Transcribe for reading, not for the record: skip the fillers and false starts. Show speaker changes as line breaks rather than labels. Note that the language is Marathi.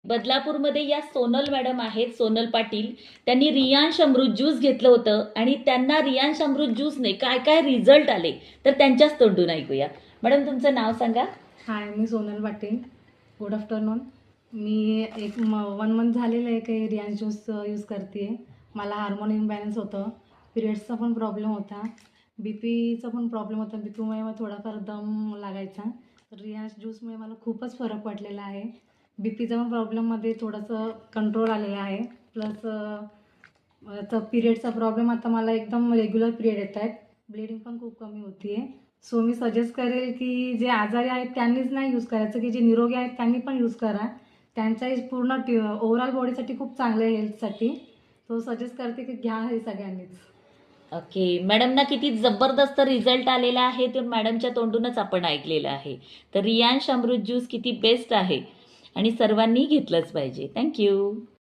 बदलापूरमध्ये या सोनल मॅडम आहेत, सोनल पाटील. त्यांनी रियांश अमृत ज्यूस घेतलं होतं आणि त्यांना रियांश अमृत ज्यूसने काय काय रिझल्ट आले तर त्यांच्याच तोंडून ऐकूया. मॅडम, तुमचं नाव सांगा.
हाय, मी सोनल पाटील. Good afternoon. मी 1 मंथ झालेलं आहे काही रियांश ज्यूस यूज करते आहे. मला हार्मोन इम्बॅलन्स होतं, पिरियड्सचा पण प्रॉब्लेम होता, बी पीचा पण प्रॉब्लेम होता. बी पीमुळे मला थोडाफार दम लागायचा. तर रियांश ज्यूसमुळे मला खूपच फरक पडलेला आहे. बी पीचा पण प्रॉब्लेममध्ये थोडंसं कंट्रोल आलेलं आहे. प्लस आता पिरियडचा प्रॉब्लेम, आता मला एकदम रेग्युलर पिरियड येत आहेत. ब्लिडिंग पण खूप कमी होती आहे. सो मी सजेस्ट करेल की जे आजारी आहेत त्यांनीच नाही यूज करायचं, की जे निरोगी आहेत त्यांनी पण यूज करा. त्यांच्याही पूर्ण ओव्हरऑल बॉडीसाठी खूप चांगलं आहे, हेल्थसाठी. सो सजेस्ट करते की घ्या हे सगळ्यांनीच.
ओके, मॅडमना किती जबरदस्त रिझल्ट आलेला आहे ते मॅडमच्या तोंडूनच आपण ऐकलेलं आहे. तर रियांश अमृत ज्यूस किती बेस्ट आहे आणि सर्वांनी घेतलंच पाहिजे. थँक्यू.